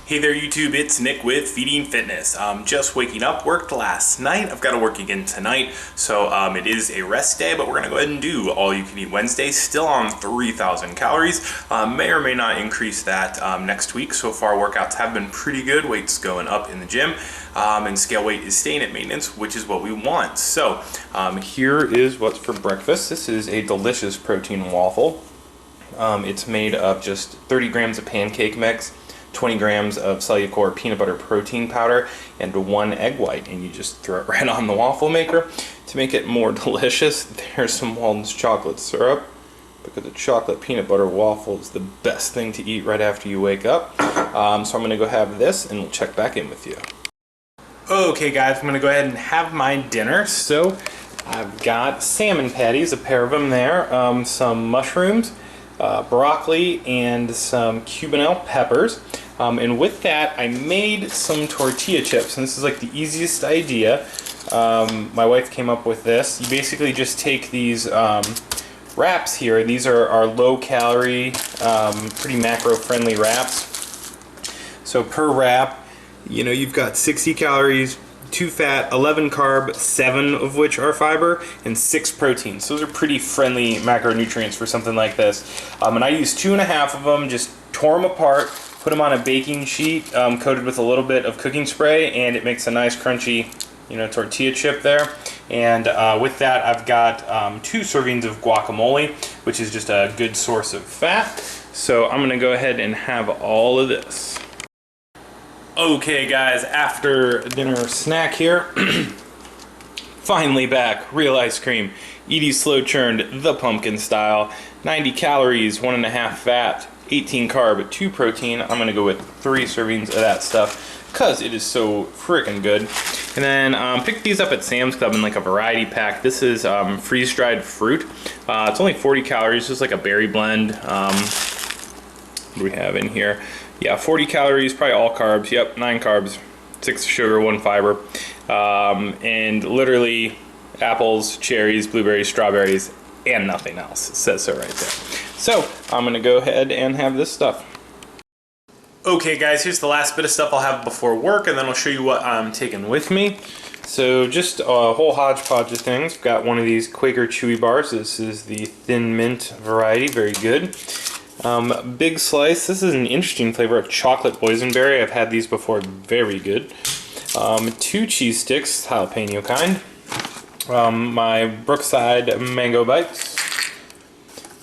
Hey there YouTube, it's Nick with Feeding Fitness. Just waking up, worked last night. I've got to work again tonight, so it is a rest day, but we're gonna go ahead and do all you can eat Wednesday, still on 3,000 calories. May or may not increase that next week. So far workouts have been pretty good, weight's going up in the gym, and scale weight is staying at maintenance, which is what we want. So here is what's for breakfast. This is a delicious protein waffle. It's made of just 30 grams of pancake mix, 20 grams of Cellucor peanut butter protein powder, and 1 egg white, and you just throw it right on the waffle maker. To make it more delicious, there's some Walden's chocolate syrup, because a chocolate peanut butter waffle is the best thing to eat right after you wake up. So I'm going to go have this, and we'll check back in with you. Okay guys, I'm going to go ahead and have my dinner. So I've got salmon patties, a pair of them there, some mushrooms, broccoli, and some cubanelle peppers. And with that, I made some tortilla chips, and this is like the easiest idea. My wife came up with this. You basically just take these wraps here. These are our low-calorie, pretty macro-friendly wraps. So per wrap, you know, you've got 60 calories, 2 fat, 11 carb, 7 of which are fiber, and 6 proteins. Those are pretty friendly macronutrients for something like this. And I used 2.5 of them, just tore them apart, put them on a baking sheet coated with a little bit of cooking spray, and it makes a nice crunchy, you know, tortilla chip there. And with that, I've got 2 servings of guacamole, which is just a good source of fat. So I'm gonna go ahead and have all of this. Okay guys, after dinner snack here, finally back, real ice cream. Edie slow churned, the pumpkin style, 90 calories, 1.5 fat, 18 carb, 2 protein. I'm gonna go with 3 servings of that stuff because it is so freaking good. And then pick these up at Sam's Club in like a variety pack. This is freeze-dried fruit. It's only 40 calories, just like a berry blend. What do we have in here? Yeah, 40 calories, probably all carbs. Yep, 9 carbs, 6 sugar, 1 fiber. And literally apples, cherries, blueberries, strawberries, and nothing else. It says so right there. So I'm gonna go ahead and have this stuff. Okay guys, here's the last bit of stuff I'll have before work, and then I'll show you what I'm taking with me. So just a whole hodgepodge of things. I've got one of these Quaker Chewy bars. This is the thin mint variety, very good. Big slice, this is an interesting flavor of chocolate boysenberry. I've had these before, very good. 2 cheese sticks, jalapeno kind. My Brookside mango bites.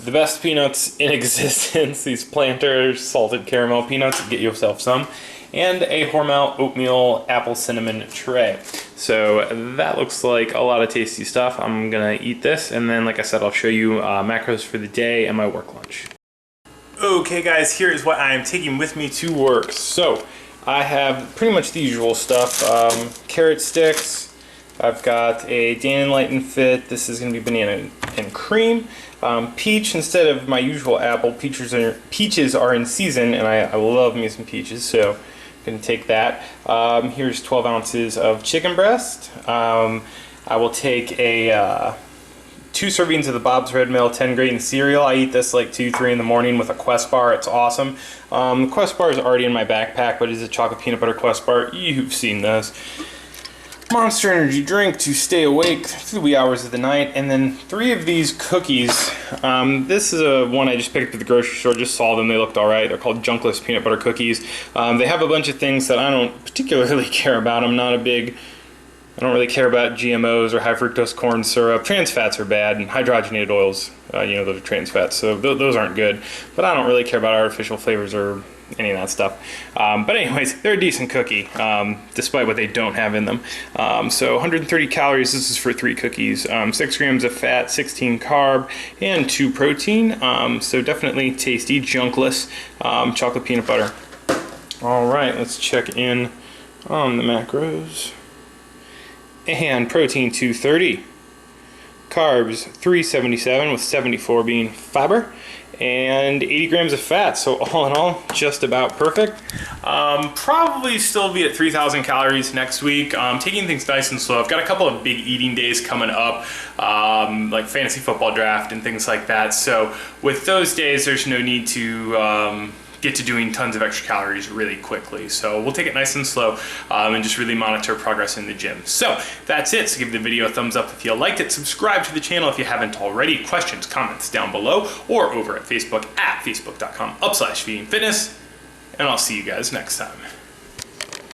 The best peanuts in existence, these Planters salted caramel peanuts, get yourself some. And a Hormel oatmeal apple cinnamon tray. So that looks like a lot of tasty stuff. I'm gonna eat this, and then like I said, I'll show you macros for the day and my work lunch. Okay guys, here is what I am taking with me to work. So I have pretty much the usual stuff. Carrot sticks. I've got a Dan & Lighten Fit. This is going to be banana and cream. Peach instead of my usual apple. Peaches are in season, and I love me some peaches, so I'm going to take that. Here's 12 ounces of chicken breast. I will take a 2 servings of the Bob's Red Mill 10 grain cereal. I eat this like 2-3 in the morning with a Quest bar. It's awesome. The Quest bar is already in my backpack, but it's a chocolate peanut butter Quest bar. You've seen those. Monster Energy drink to stay awake through the wee hours of the night, and then 3 of these cookies. This is one I just picked up at the grocery store. Just saw them. They looked all right. They're called Junkless peanut butter cookies. They have a bunch of things that I don't particularly care about. I don't really care about GMOs or high fructose corn syrup. Trans fats are bad, and hydrogenated oils, you know, those are trans fats, so those aren't good. But I don't really care about artificial flavors or any of that stuff. But anyways, they're a decent cookie, despite what they don't have in them. So 130 calories, this is for 3 cookies. 6 grams of fat, 16 carb, and 2 protein. So definitely tasty, junkless chocolate peanut butter. All right, let's check in on the macros. And protein 230, carbs 377 with 74 being fiber, and 80 grams of fat. So all in all, just about perfect. Probably still be at 3,000 calories next week. Taking things nice and slow. I've got a couple of big eating days coming up, like fantasy football draft and things like that. So with those days, there's no need to get to doing tons of extra calories really quickly. So we'll take it nice and slow and just really monitor progress in the gym. So that's it. So give the video a thumbs up if you liked it. Subscribe to the channel if you haven't already. Questions, comments down below or over at Facebook at facebook.com/feedingfitness. And I'll see you guys next time.